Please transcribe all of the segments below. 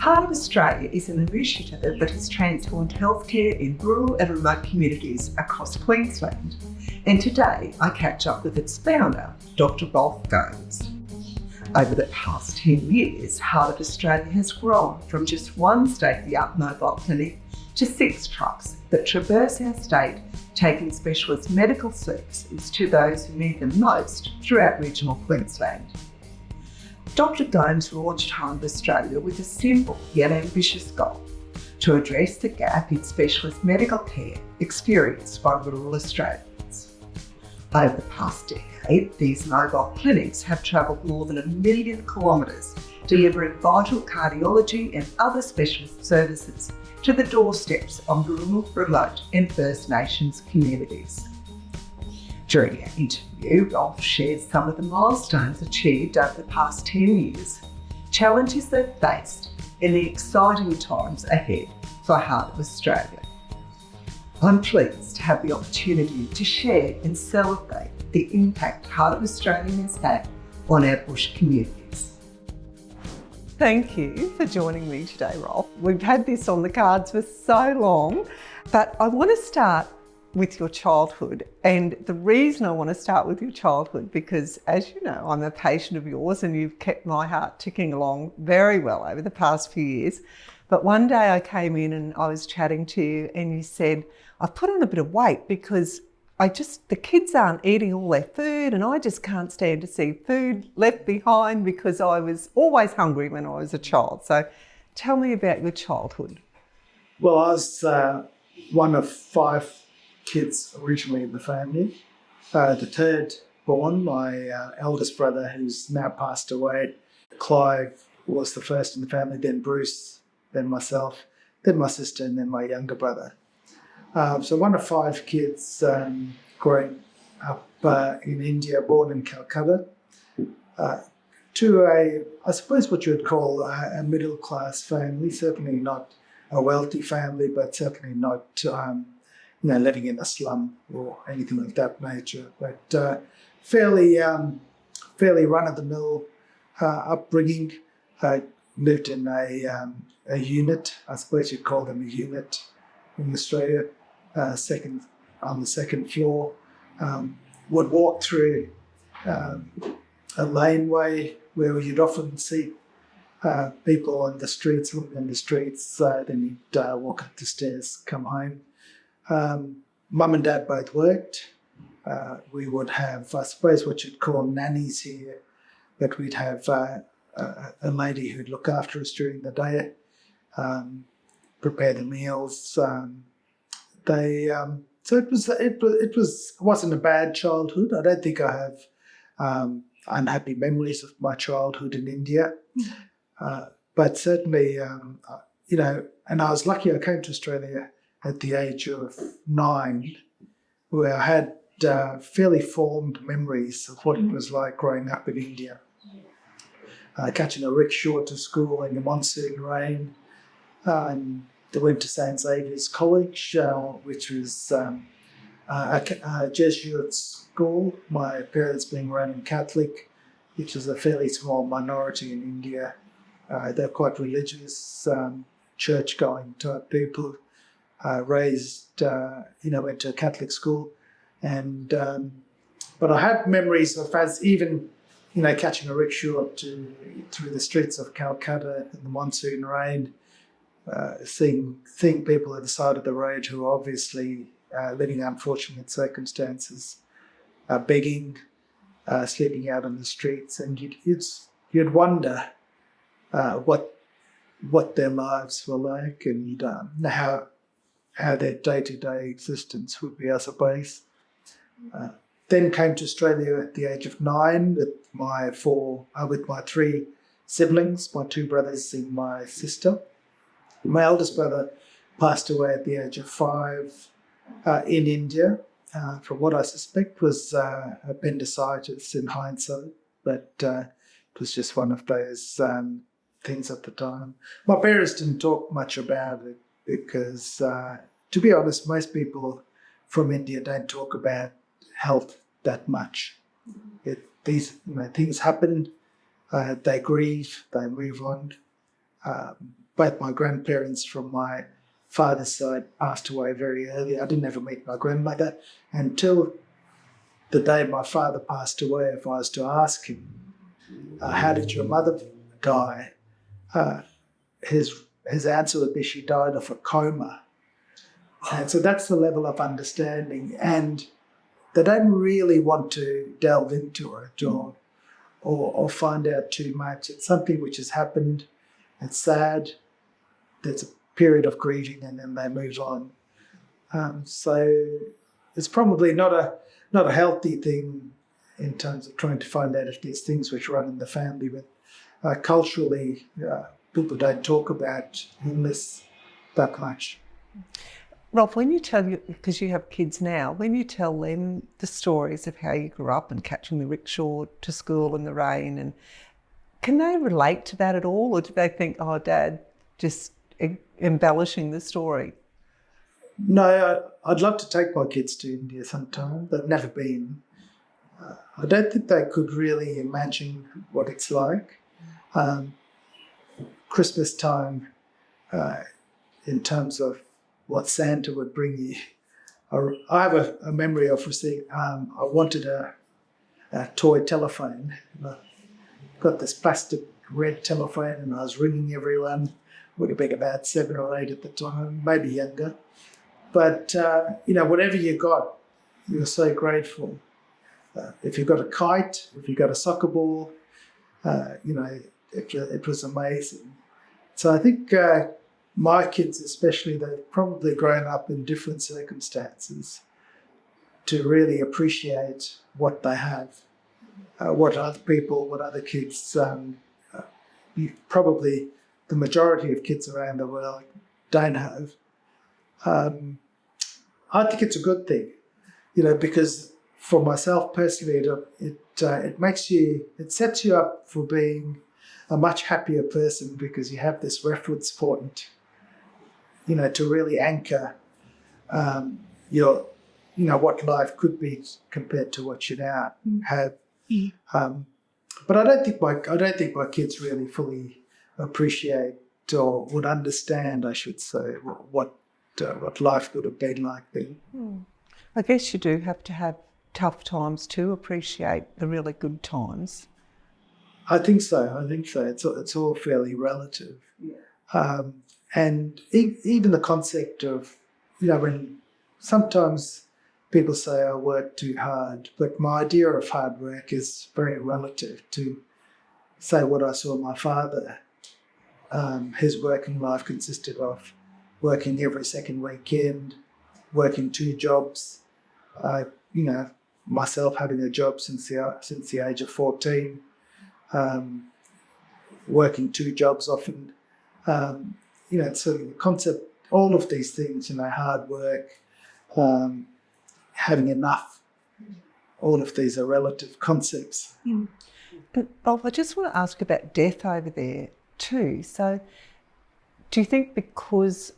Heart of Australia is an initiative that has transformed healthcare in rural and remote communities across Queensland. And today I catch up with its founder, Dr. Rolf Gomes. Over the past 10 years, Heart of Australia has grown from just one state-of-the-art mobile clinic to 6 trucks that traverse our state, taking specialist medical services to those who need them most throughout regional Queensland. Dr. Gomes launched Heart of Australia with a simple yet ambitious goal: to address the gap in specialist medical care experienced by rural Australians. Over the past decade, these mobile clinics have travelled more than 1 million kilometres, delivering vital cardiology and other specialist services to the doorsteps of rural, remote and First Nations communities. During our interview, Rolf shares some of the milestones achieved over the past 10 years, challenges they've faced, and the exciting times ahead for Heart of Australia. I'm pleased to have the opportunity to share and celebrate the impact Heart of Australia has had on our bush communities. Thank you for joining me today, Rolf. We've had this on the cards for so long, but I want to start with your childhood. And the reason I want to start with your childhood, because as you know, I'm a patient of yours and you've kept my heart ticking along very well over the past few years. But one day I came in and I was chatting to you and you said, I've put on a bit of weight because the kids aren't eating all their food and I just can't stand to see food left behind because I was always hungry when I was a child. So tell me about your childhood. Well, I was one of 5 kids originally in the family. The third born, my eldest brother, who's now passed away. Clive was the first in the family, then Bruce, then myself, then my sister, and then my younger brother. So one of 5 kids growing up in India, born in Calcutta, to I suppose what you would call a middle-class family, certainly not a wealthy family, but certainly not living in a slum or anything of that nature, but fairly run-of-the-mill upbringing. I lived in a unit, I suppose you'd call them a unit in Australia, on the second floor. Would walk through a laneway where you'd often see people on the streets, living in the streets. Then you'd walk up the stairs, come home. Mum and Dad both worked. We would have, I suppose, what you'd call nannies here, but we'd have a lady who'd look after us during the day, prepare the meals. So it wasn't a bad childhood. I don't think I have unhappy memories of my childhood in India, but certainly, and I was lucky. I came to Australia at the age of 9, where I had fairly formed memories of what it was like growing up in India. Catching a rickshaw to school in the monsoon rain, and I went to St. Xavier's College, which was a Jesuit school, my parents being Roman Catholic, which is a fairly small minority in India. They're quite religious, church-going type people. Went to a Catholic school, and but I had memories of as even catching a rickshaw through the streets of Calcutta in the monsoon rain, seeing people at the side of the road who are obviously living unfortunate circumstances, begging, sleeping out on the streets, and you'd wonder what their lives were like and how their day-to-day existence would be, I suppose. Then came to Australia at the age of 9 with my 3 siblings, my 2 brothers and my sister. My eldest brother passed away at the age of 5 in India, from what I suspect was appendicitis in hindsight, but it was just one of those things at the time. My parents didn't talk much about it because, to be honest, most people from India don't talk about health that much. These things happen, they grieve, they move on. both my grandparents from my father's side passed away very early. I didn't ever meet my grandmother until the day my father passed away. If I was to ask him, how did your mother die? His answer would be she died of a coma. And so that's the level of understanding. And they don't really want to delve into it or find out too much. It's something which has happened. It's sad. There's a period of grieving and then they move on. So it's probably not a healthy thing in terms of trying to find out if there's things which run in the family. But culturally, people don't talk about illness that much. Rolf, when you because you have kids now, when you tell them the stories of how you grew up and catching the rickshaw to school in the rain, and can they relate to that at all, or do they think, oh, Dad, just embellishing the story? No, I'd love to take my kids to India sometime. They've never been. I don't think they could really imagine what it's like. Christmas time, in terms of what Santa would bring you. I have a memory of receiving, I wanted a toy telephone. I got this plastic red telephone and I was ringing everyone. Would have been about 7 or 8 at the time, maybe younger. But, whatever you got, you were so grateful. If you got a kite, if you got a soccer ball, it was amazing. So I think my kids especially, they've probably grown up in different circumstances to really appreciate what they have, what other kids, probably the majority of kids around the world don't have. I think it's a good thing, because for myself personally, it sets you up for being a much happier person because you have this reference point, to really anchor what life could be compared to what you now have. But I don't think my kids really fully appreciate or would understand, I should say, what life could have been like then. I guess you do have to have tough times to appreciate the really good times. I think so. It's all fairly relative. Yeah. And even the concept of, when sometimes people say I work too hard, but my idea of hard work is very relative to, say, what I saw my father. His working life consisted of working every second weekend, working 2 jobs, myself having a job since the age of 14, working 2 jobs often. So the concept, all of these things, hard work, having enough, all of these are relative concepts. But Rolf, I just want to ask about death over there too. So do you think because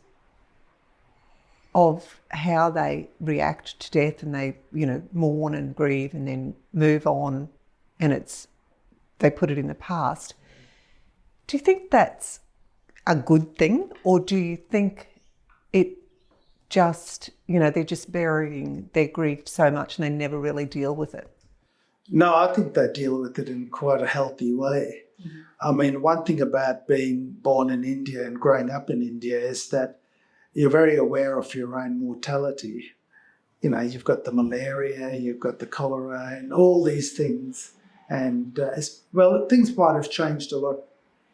of how they react to death and they, mourn and grieve and then move on and they put it in the past, do you think that's a good thing, or do you think it just, they're just burying their grief so much and they never really deal with it? No, I think they deal with it in quite a healthy way. Mm-hmm. I mean, one thing about being born in India and growing up in India is that you're very aware of your own mortality. You've got the malaria, you've got the cholera and all these things. And, things might have changed a lot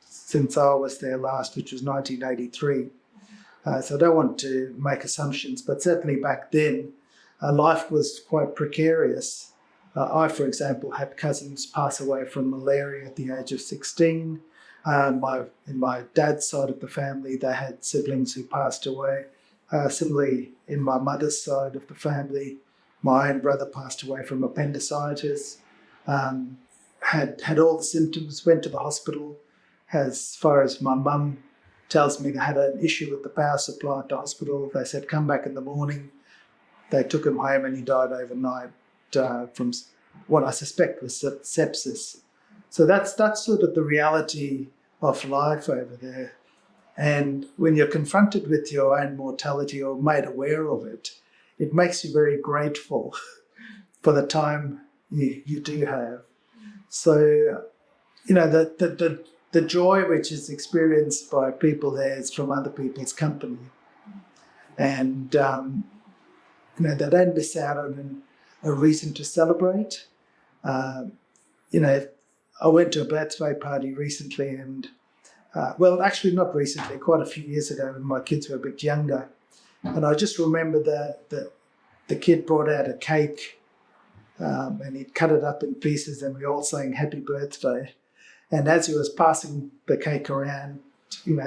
since I was there last, which was 1983. So I don't want to make assumptions, but certainly back then, life was quite precarious. I, for example, had cousins pass away from malaria at the age of 16. In my dad's side of the family, they had siblings who passed away. Similarly, in my mother's side of the family, my own brother passed away from appendicitis, had all the symptoms, went to the hospital. As far as my mum tells me, they had an issue with the power supply at the hospital. They said, come back in the morning. They took him home and he died overnight from what I suspect was sepsis. So that's sort of the reality of life over there. And when you're confronted with your own mortality or made aware of it, it makes you very grateful for the time you do have. So, the joy which is experienced by people there is from other people's company. And, they don't miss out on a reason to celebrate. I went to a birthday party recently and, actually not recently, quite a few years ago when my kids were a bit younger. And I just remember the kid brought out a cake and he'd cut it up in pieces and we all sang happy birthday. And as he was passing the cake around,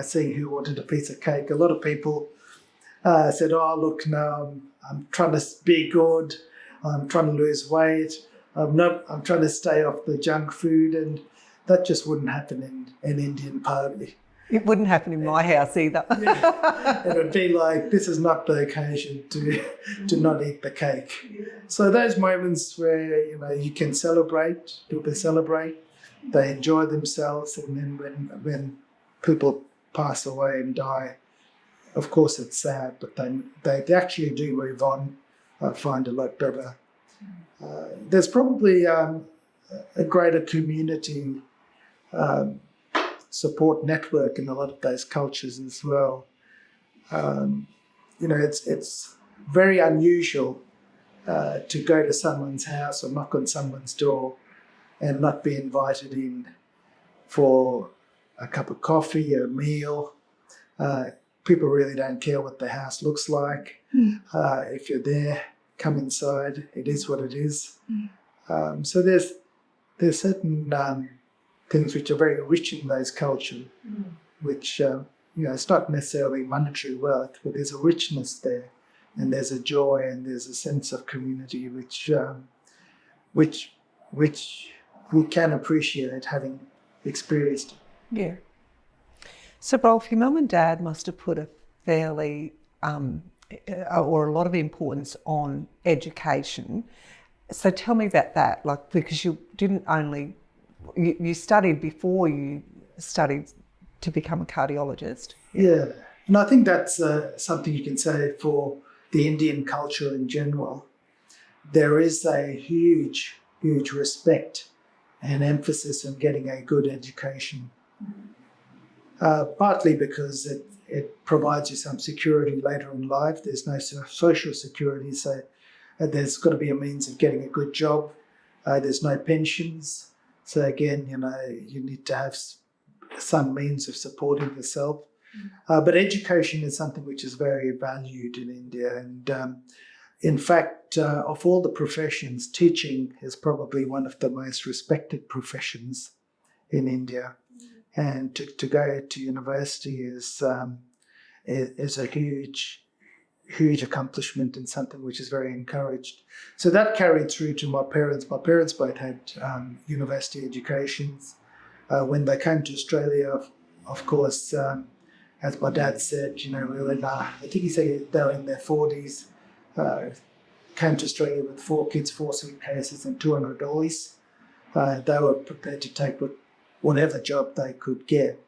seeing who wanted a piece of cake, a lot of people said, oh, look, no, I'm trying to be good. I'm trying to lose weight. I'm trying to stay off the junk food. And that just wouldn't happen in an Indian party. It wouldn't happen in my house either. Yeah. It would be like, this is not the occasion to not eat the cake. So those moments where, you can celebrate, people celebrate, they enjoy themselves, and then when people pass away and die, of course it's sad, but they actually do move on, find a lot better. There's probably a greater community support network in a lot of those cultures as well. It's very unusual to go to someone's house or knock on someone's door and not be invited in for a cup of coffee, a meal. People really don't care what the house looks like. If you're there, come inside. It is what it is. So there's certain things which are very rich in those cultures, which it's not necessarily monetary wealth, but there's a richness there, and there's a joy, and there's a sense of community which we can appreciate having experienced. Yeah. So, Rolf, your mum and dad must have put a fairly or a lot of importance on education. So tell me about that, because you didn't only, you studied before you studied to become a cardiologist. Yeah, and I think that's something you can say for the Indian culture in general. There is a huge respect and emphasis on getting a good education, partly because it provides you some security later in life. There's no social security, so there's got to be a means of getting a good job. There's no pensions, so again, you need to have some means of supporting yourself. But education is something which is very valued in India, and in fact, of all the professions, teaching is probably one of the most respected professions in India. And to go to university is a huge accomplishment and something which is very encouraged. So that carried through to my parents. My parents both had university educations. When they came to Australia, of course, as my dad said, we were I think he said they were in their 40s. Came to Australia with 4 kids, 4 suitcases and $200. They were prepared to take whatever job they could get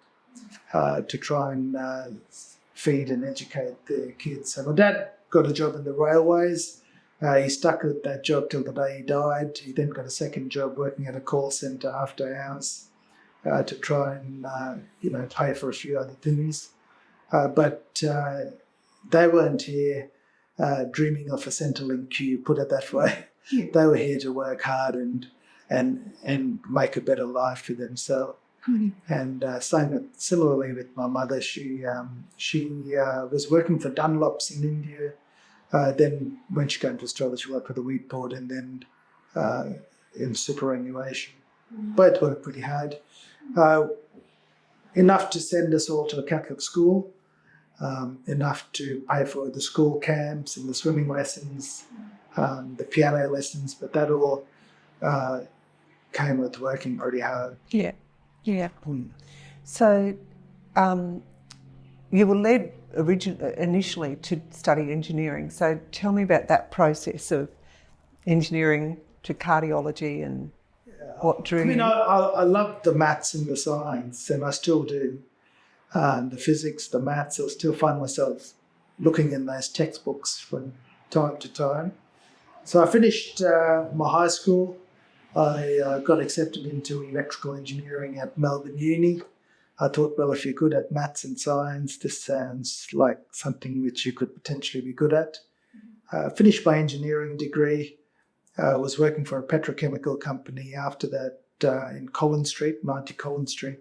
to try and feed and educate their kids. So my dad got a job in the railways. He stuck at that job till the day he died. He then got a second job working at a call centre after hours to try and pay for a few other things. But they weren't here dreaming of a Centrelink queue, put it that way. Yeah. They were here to work hard and make a better life for themselves. Mm-hmm. And similarly with my mother, she was working for Dunlops in India. Then when she came to Australia, she worked for the Wheat Board and then in superannuation. Both worked pretty hard. Enough to send us all to a Catholic school, enough to pay for the school camps and the swimming lessons, the piano lessons, but that all came with working pretty hard. Yeah, yeah. So you were led initially to study engineering. So tell me about that process of engineering to cardiology and what drew you. I loved the maths and the science, and I still do. the physics, the maths. I still find myself looking in those textbooks from time to time. So I finished my high school. I got accepted into electrical engineering at Melbourne Uni. I thought, well, if you're good at maths and science, this sounds like something which you could potentially be good at. Finished my engineering degree. Was working for a petrochemical company after that in Collins Street, 90 Collins Street.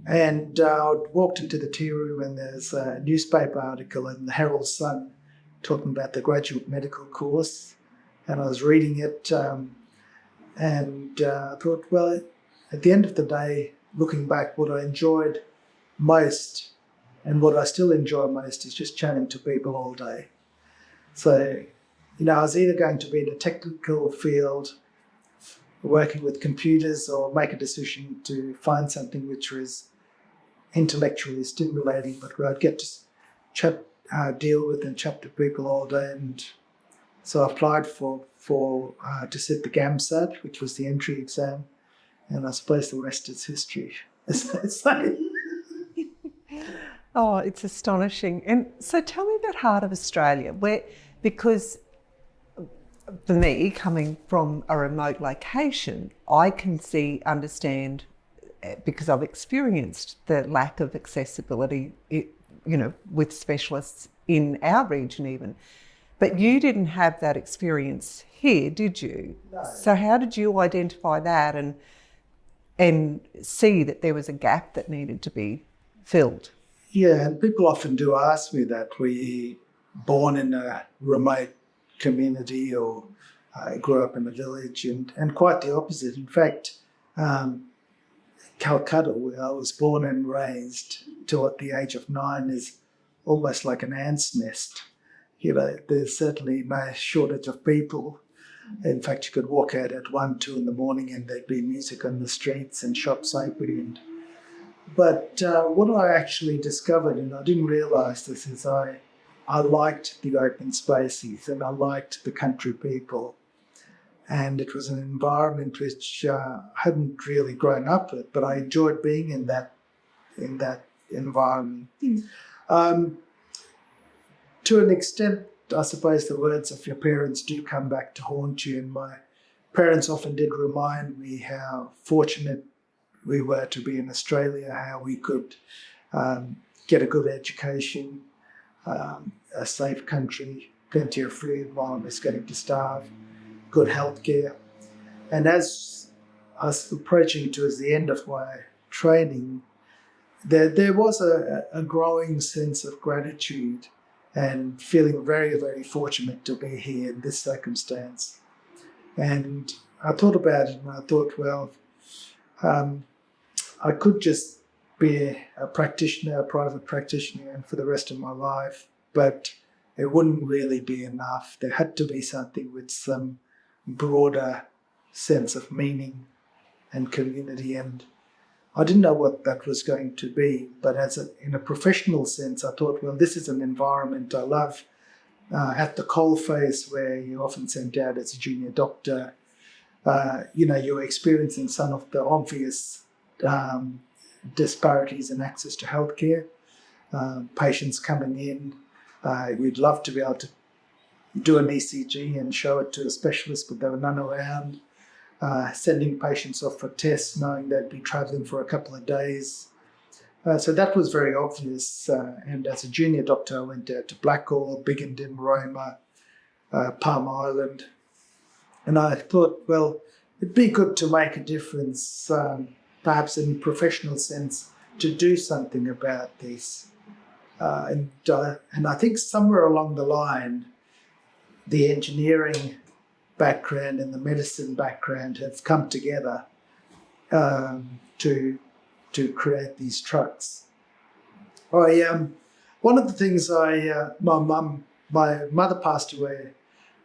And I walked into the tea room and there's a newspaper article in the Herald Sun talking about the graduate medical course. And I was reading it and I thought, well, at the end of the day, looking back, what I enjoyed most and what I still enjoy most is just chatting to people all day. So, I was either going to be in a technical field, working with computers, or make a decision to find something which was intellectually stimulating, but where I'd get to chat, deal with and chat to people all day. And so I applied for to sit the GAMSAT, which was the entry exam, and I suppose the rest is history, as they say. Oh, it's astonishing. And so tell me about Heart of Australia, because for me, coming from a remote location, I can understand, because I've experienced the lack of accessibility, with specialists in our region even. But you didn't have that experience here, did you? No. So how did you identify that and see that there was a gap that needed to be filled? Yeah, and people often do ask me that. Were you born in a remote community or grew up in a village? And quite the opposite. In fact, Calcutta, where I was born and raised till at the age of 9, is almost like an ant's nest. There's certainly no shortage of people. In fact, you could walk out at 1, 2 in the morning and there'd be music on the streets and shops open. But what I actually discovered, and I didn't realise this, is I liked the open spaces and I liked the country people. And it was an environment which I hadn't really grown up with, but I enjoyed being in that environment. To an extent, I suppose the words of your parents do come back to haunt you. And my parents often did remind me how fortunate we were to be in Australia, how we could get a good education, a safe country, plenty of food while I was going to starve, good healthcare. And as I was approaching towards the end of my training, there was a growing sense of gratitude and feeling very, very fortunate to be here in this circumstance. And I thought about it and I thought, well, I could just be a practitioner, a private practitioner, and for the rest of my life, but it wouldn't really be enough. There had to be something with some broader sense of meaning and community, and I didn't know what that was going to be, but in a professional sense, I thought, well, this is an environment I love. At the coalface, where you're often sent out as a junior doctor, you're experiencing some of the obvious disparities in access to healthcare. Patients coming in, we'd love to be able to do an ECG and show it to a specialist, but there were none around. Sending patients off for tests, knowing they'd be travelling for a couple of days. So that was very obvious. And as a junior doctor, I went out to Blackall, Biggendon, Roma, Palm Island. And I thought, well, it'd be good to make a difference, perhaps in a professional sense, to do something about this. And I think somewhere along the line, the engineering background and the medicine background have come together to create these trucks. One of the things my mother passed away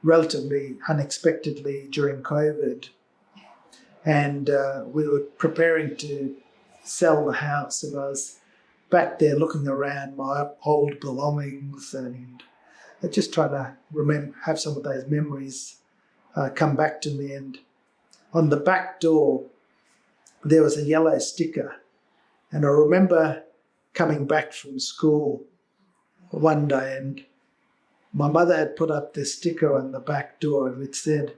relatively unexpectedly during COVID, and we were preparing to sell the house, and I was back there looking around my old belongings and just trying to have some of those memories come back to me. And on the back door, there was a yellow sticker. And I remember coming back from school one day, and my mother had put up this sticker on the back door which said,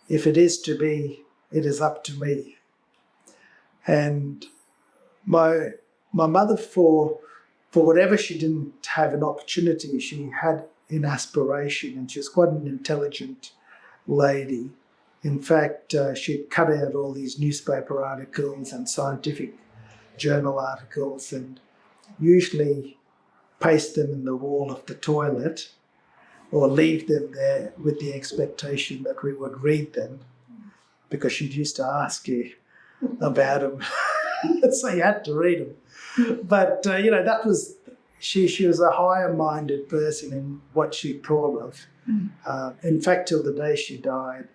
"If it is to be, it is up to me." And my mother, for whatever she didn't have an opportunity, she had an aspiration, and she was quite an intelligent lady. In fact, she'd cut out all these newspaper articles and scientific journal articles and usually paste them in the wall of the toilet or leave them there with the expectation that we would read them, because she used to ask you about them. So you had to read them. But, that was, she was a higher-minded person in what she thought of. In fact, till the day she died,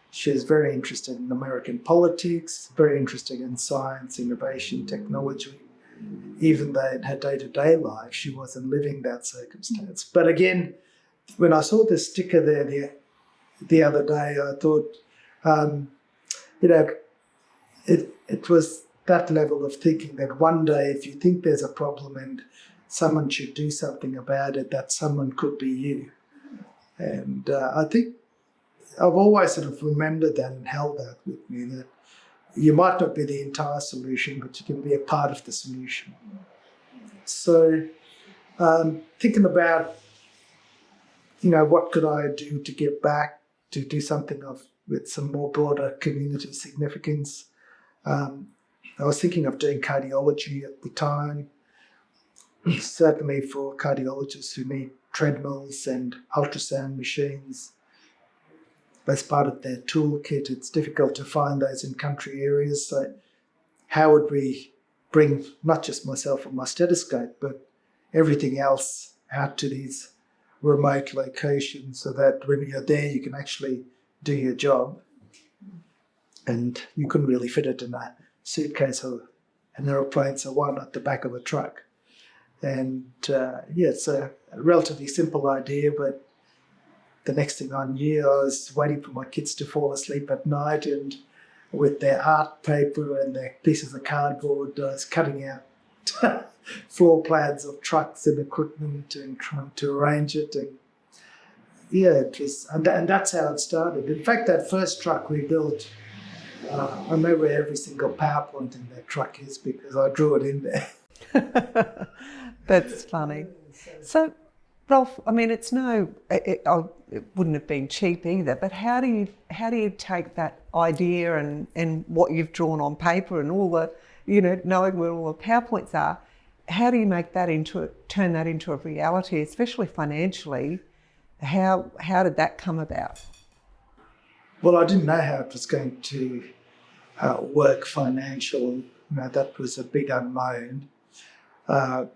she was very interested in American politics, very interested in science, innovation, technology. Even though in her day-to-day life, she wasn't living that circumstance. But again, when I saw this sticker there the other day, I thought, it was that level of thinking that one day, if you think there's a problem and someone should do something about it, that someone could be you. And I think I've always sort of remembered that and held that with me, that you might not be the entire solution, but you can be a part of the solution. So thinking about, what could I do to give back, to do something with some more broader community significance. I was thinking of doing cardiology at the time, certainly for cardiologists who need treadmills and ultrasound machines as part of their toolkit. It's difficult to find those in country areas. So how would we bring not just myself and my stethoscope, but everything else out to these remote locations so that when you're there, you can actually do your job? And you couldn't really fit it in a suitcase or an aeroplane, so why not the back of a truck? And it's a relatively simple idea, but the next thing I knew, I was waiting for my kids to fall asleep at night, and with their art paper and their pieces of cardboard, I was cutting out floor plans of trucks and equipment and trying to arrange it. And it was, and that's how it started. In fact, that first truck we built, I know where every single PowerPoint in that truck is because I drew it in there. That's funny. So, Rolf, I mean, it wouldn't have been cheap either, but how do you take that idea and what you've drawn on paper and all the, knowing where all the PowerPoints are, how do you turn that into a reality, especially financially? How did that come about? Well, I didn't know how it was going to work financially. That was a big unknown. I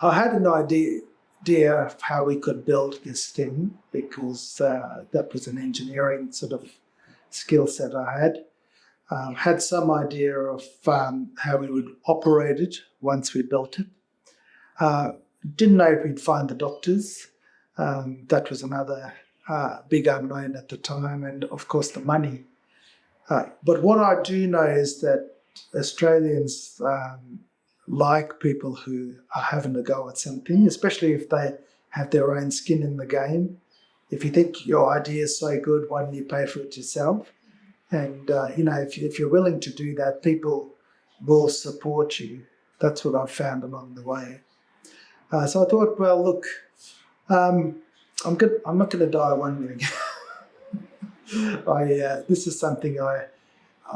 had an idea of how we could build this thing because that was an engineering sort of skill set I had. Had some idea of how we would operate it once we built it. Didn't know if we'd find the doctors. That was another big unknown at the time, and of course the money. But what I do know is that Australians like people who are having a go at something, especially if they have their own skin in the game. If you think your idea is so good, why don't you pay for it yourself? And, if you're willing to do that, people will support you. That's what I've found along the way. So I thought, well, look, I'm not going to die wondering. This is something I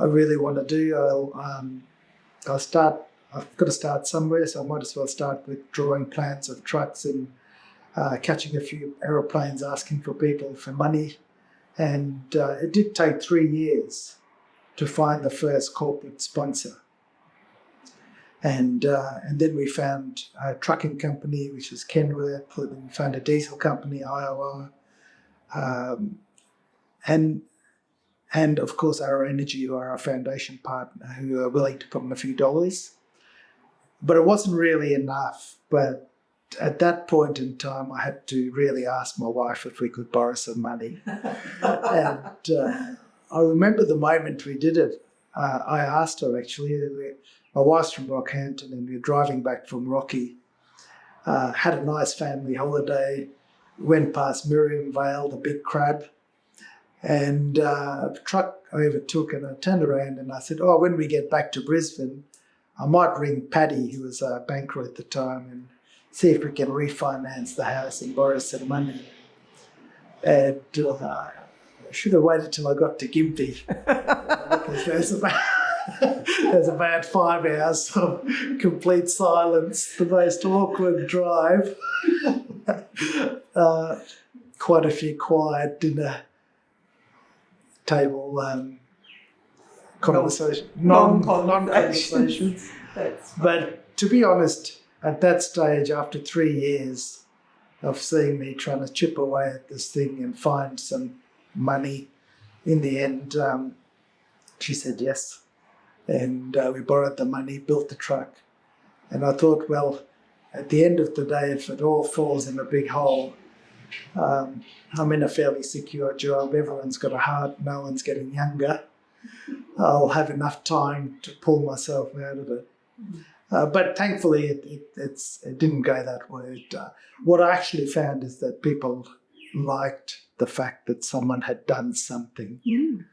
really want to do. I've got to start somewhere, so I might as well start with drawing plans of trucks and catching a few aeroplanes asking for people for money. And it did take 3 years to find the first corporate sponsor. And then we found a trucking company, which is Kenworth. Then we found a diesel company, Iowa. And of course, our energy, who are our foundation partner, who are willing to put in a few dollars. But it wasn't really enough. But at that point in time, I had to really ask my wife if we could borrow some money. And I remember the moment we did it. I asked her, actually, my wife's from Rockhampton, and we were driving back from Rocky. Had a nice family holiday. Went past Miriam Vale, the big crab, and a truck I overtook, and I turned around and I said, "Oh, when we get back to Brisbane, I might ring Paddy, who was a banker at the time, and see if we can refinance the house and borrow some money." And I should have waited till I got to Gympie. There's about 5 hours of complete silence, the most awkward drive. Quite a few quiet dinner table non-conversations. But to be honest, at that stage, after 3 years of seeing me trying to chip away at this thing and find some money, in the end, she said yes. And we borrowed the money, built the truck. And I thought, well, at the end of the day, if it all falls in a big hole, I'm in a fairly secure job. Everyone's got a heart. No one's getting younger. I'll have enough time to pull myself out of it. But thankfully, it didn't go that way. What I actually found is that people liked the fact that someone had done something. Mm.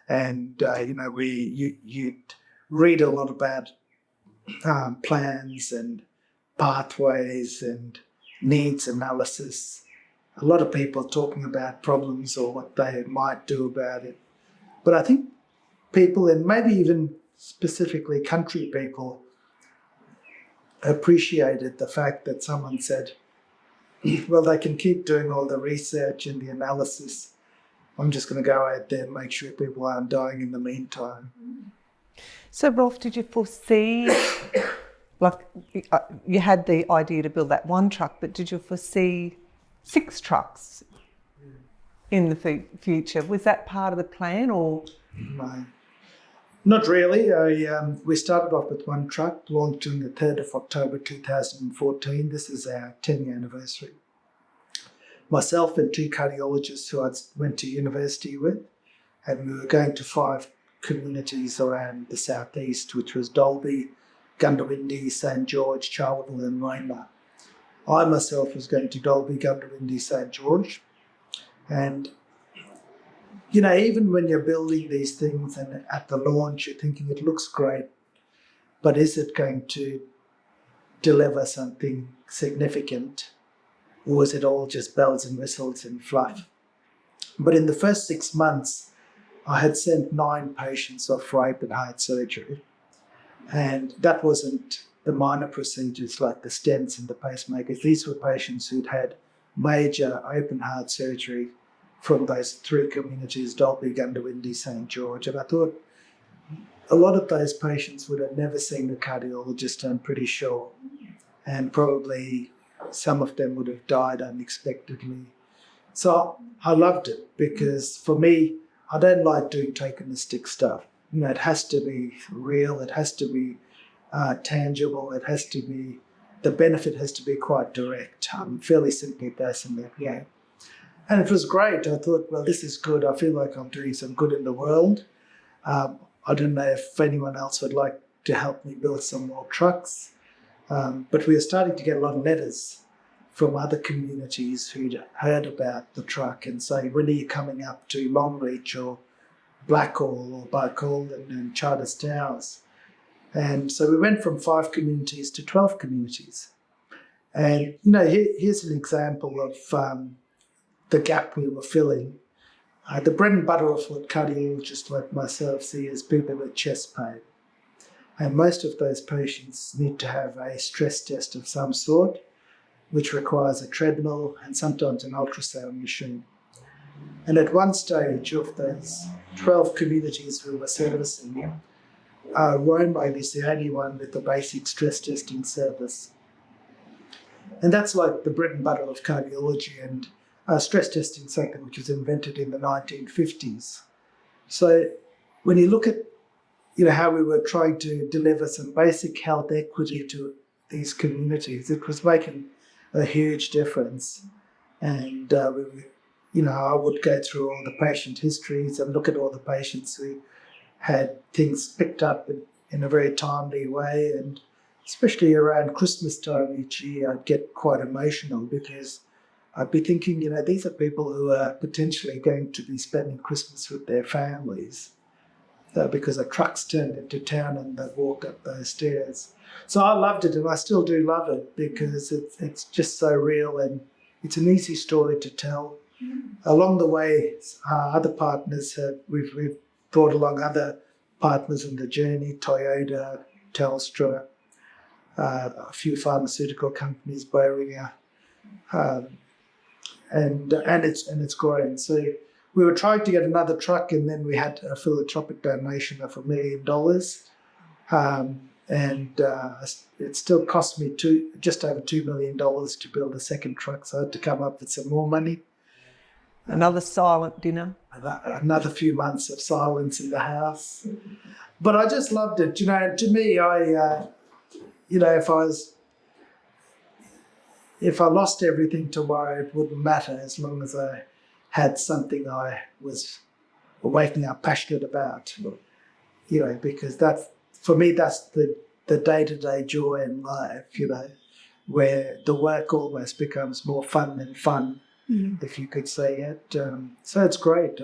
And, you'd read a lot about plans and pathways and needs analysis. A lot of people talking about problems or what they might do about it. But I think people, and maybe even specifically country people, appreciated the fact that someone said, well, they can keep doing all the research and the analysis. I'm just going to go out there and make sure people aren't dying in the meantime. So, Rolf, did you foresee, you had the idea to build that one truck, but did you foresee 6 trucks in the future? Was that part of the plan, or? No, not really. We started off with one truck, launched on the 3rd of October 2014. This is our 10-year anniversary. Myself and 2 cardiologists who I went to university with, and we were going to 5 communities around the southeast, which was Dalby, Gundawindi, St George, Charleville and Wainma. I myself was going to Dalby, Gundawindi, St George. And, even when you're building these things and at the launch, you're thinking it looks great, but is it going to deliver something significant? Or is it all just bells and whistles and fluff? But in the first 6 months, I had sent 9 patients off for open heart surgery. And that wasn't the minor procedures like the stents and the pacemakers. These were patients who'd had major open heart surgery from those 3 communities, Dalby, Gundawindi, St George. And I thought a lot of those patients would have never seen a cardiologist, I'm pretty sure. And probably some of them would have died unexpectedly. So I loved it because for me, I don't like doing tokenistic stuff. It has to be real, it has to be tangible, the benefit has to be quite direct. I'm a fairly simple person that way. And it was great. I thought, well, this is good. I feel like I'm doing some good in the world. I don't know if anyone else would like to help me build some more trucks. But we were starting to get a lot of letters from other communities who'd heard about the truck and saying, when are you coming up to Longreach or Blackall or Barcall and Charters Towers? And so we went from 5 communities to 12 communities. And, here's an example of the gap we were filling. The bread and butter of what cardiologists like myself see is people with chest pain. And most of those patients need to have a stress test of some sort, which requires a treadmill and sometimes an ultrasound machine. And at one stage of those 12 communities we were servicing, Rome is the only one with the basic stress testing service. And that's like the bread and butter of cardiology, and stress testing is something which was invented in the 1950s. So when you look at how we were trying to deliver some basic health equity to these communities, it was making a huge difference. And I would go through all the patient histories and look at all the patients who had things picked up in a very timely way, and especially around Christmas time each year, I'd get quite emotional because I'd be thinking, these are people who are potentially going to be spending Christmas with their families because a truck's turned into town and they walk up those stairs. So I loved it, and I still do love it because it's just so real, and it's an easy story to tell. Along the way, other partners we've brought along other partners in the journey: Toyota, Telstra, a few pharmaceutical companies, Boehringer, and it's growing. So we were trying to get another truck, and then we had a philanthropic donation of $1 million, and it still cost me just over $2 million to build a second truck. So I had to come up with some more money. Another silent dinner. Another few months of silence in the house. But I just loved it. To me, if I lost everything tomorrow, it wouldn't matter as long as I had something I was waking up passionate about. Because for me, that's the day-to-day joy in life, where the work almost becomes more fun than fun. If you could say it. So it's great.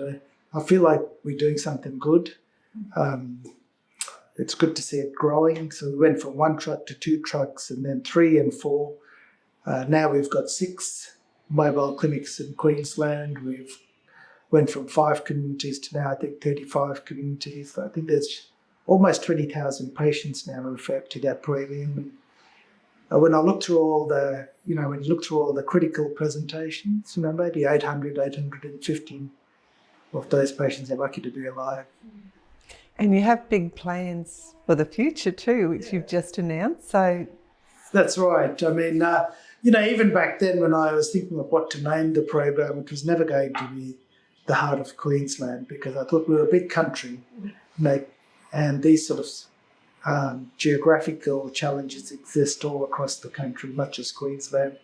I feel like we're doing something good. It's good to see it growing. So we went from 1 truck to 2 trucks, and then 3 and 4. Now we've got 6 mobile clinics in Queensland. We've went from 5 communities to now I think 35 communities. I think there's almost 20,000 patients now referred to that premium. And when I look through all the critical presentations, maybe 850 of those patients are lucky to be alive. And you have big plans for the future too, which you've just announced. So that's right. I mean, even back then when I was thinking of what to name the program, it was never going to be the heart of Queensland, because I thought we were a big country, and these sort of geographical challenges exist all across the country, not just Queensland.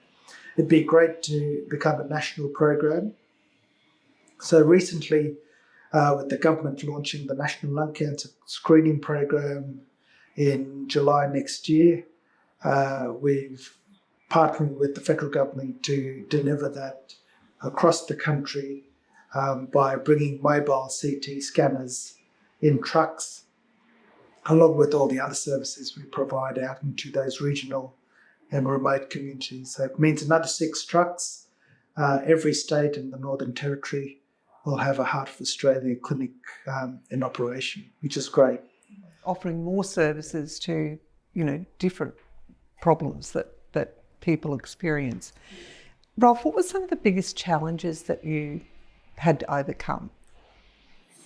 It'd be great to become a national program. So recently, with the government launching the National Lung Cancer Screening Program in July next year, we've partnered with the federal government to deliver that across the country by bringing mobile CT scanners in trucks, along with all the other services we provide out into those regional and remote communities. So it means another 6 trucks. Every state in the Northern Territory will have a Heart of Australia clinic in operation, which is great. Offering more services to, different problems that people experience. Rolf, what were some of the biggest challenges that you had to overcome?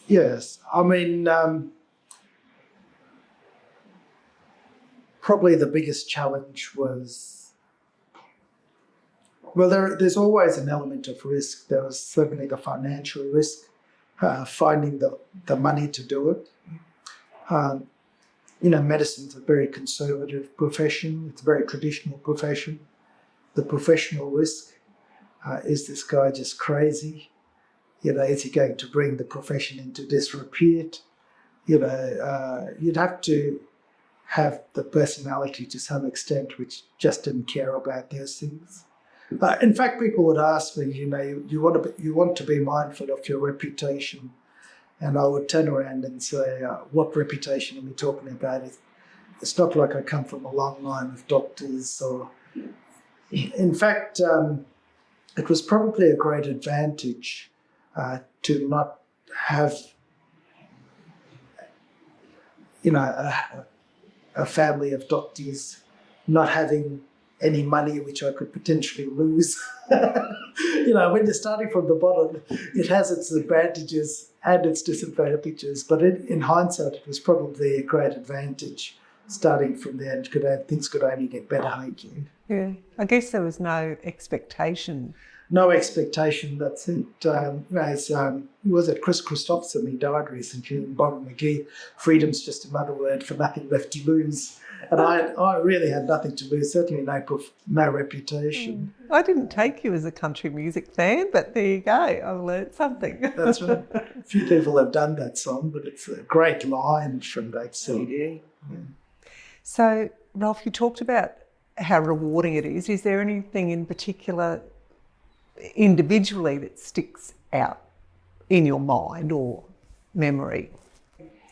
Yes, I mean, probably the biggest challenge was, there's always an element of risk. There was certainly the financial risk, finding the money to do it. Medicine's a very conservative profession. It's a very traditional profession. The professional risk, is this guy just crazy? Is he going to bring the profession into disrepute? You'd have to have the personality to some extent which just didn't care about those things. In fact, people would ask me, you want to be mindful of your reputation, and I would turn around and say, what reputation are we talking about? It's not like I come from a long line of doctors, or in fact, it was probably a great advantage to not have, a family of doctors, not having any money which I could potentially lose. When you're starting from the bottom, it has its advantages and its disadvantages. But in hindsight, it was probably a great advantage starting from there. Things could only get better, I think. Yeah, I guess there was no expectation no expectation. That's it. Was it Chris Christopherson? He died recently, and Bob McGee, freedom's just another word for nothing left to lose. And I really had nothing to lose, certainly no reputation. I didn't take you as a country music fan, but there you go. I learned something. That's right. A few people have done that song, but it's a great line from that CD. Yeah. So, Rolf, you talked about how rewarding it is. Is there anything in particular individually that sticks out in your mind or memory?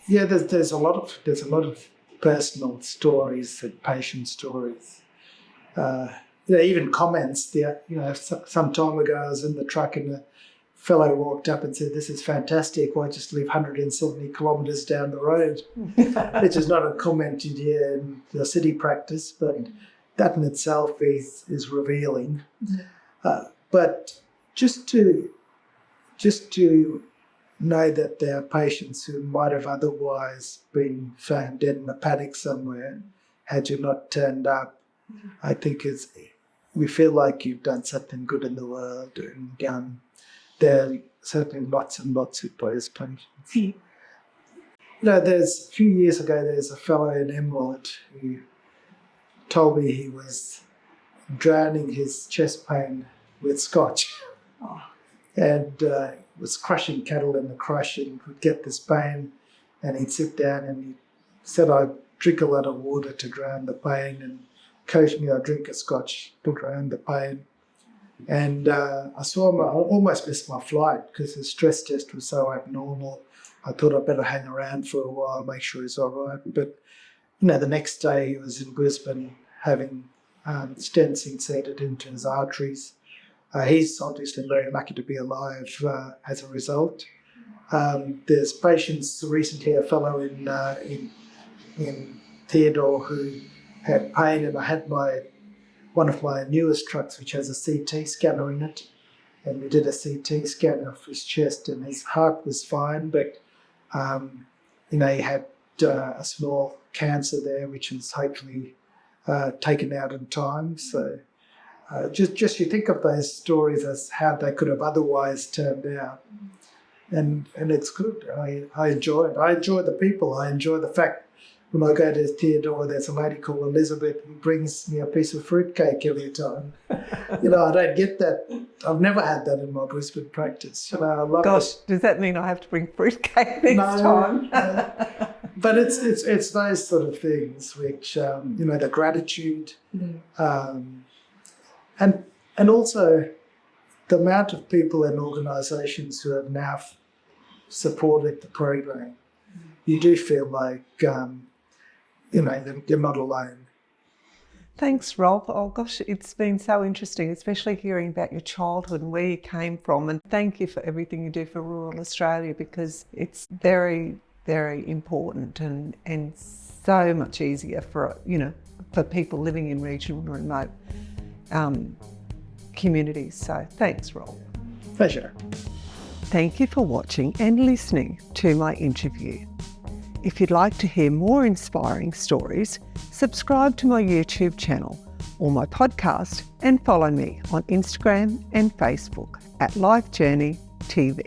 Yeah, there's a lot of personal stories and patient stories. Even comments. Some time ago I was in the truck and a fellow walked up and said, "This is fantastic. Why just live 170 kilometres down the road?" Which is not a comment you'd hear in the city practice, but that in itself is revealing. But just to know that there are patients who might have otherwise been found dead in a paddock somewhere had you not turned up, I think we feel like you've done something good in the world, and there are certainly lots and lots of those patients. There's a few years ago, there's a fellow in Emerald who told me he was drowning his chest pain with scotch. And was crushing cattle in the crush and would get this pain, and he'd sit down and he said, "I'd drink a lot of water to drown the pain, and occasionally I'd drink a scotch to drown the pain." And I saw him, I almost missed my flight because his stress test was so abnormal. I thought I'd better hang around for a while, make sure he's all right. But, the next day he was in Brisbane having stents inserted into his arteries. He's obviously very lucky to be alive as a result. There's patients, recently a fellow in Theodore who had pain, and I had one of my newest trucks which has a CT scanner in it, and we did a CT scan of his chest and his heart was fine, but he had a small cancer there which was hopefully taken out in time. So just you think of those stories as how they could have otherwise turned out, and it's good. I enjoy it. I enjoy the people. I enjoy the fact when I go to Theodore, there's a lady called Elizabeth who brings me a piece of fruitcake every time. I don't get that. I've never had that in my Brisbane practice. I love Gosh, does that mean I have to bring fruitcake next time? But it's those sort of things which the gratitude. And also the amount of people and organisations who have now supported the program, you do feel like, you're not alone. Thanks, Rolf. Oh, gosh, it's been so interesting, especially hearing about your childhood and where you came from. And thank you for everything you do for rural Australia, because it's very, very important and so much easier for people living in regional and remote communities. So thanks, Rolf. Pleasure. Thank you for watching and listening to my interview. If you'd like to hear more inspiring stories, subscribe to my YouTube channel or my podcast and follow me on Instagram and Facebook at Life Journey TV.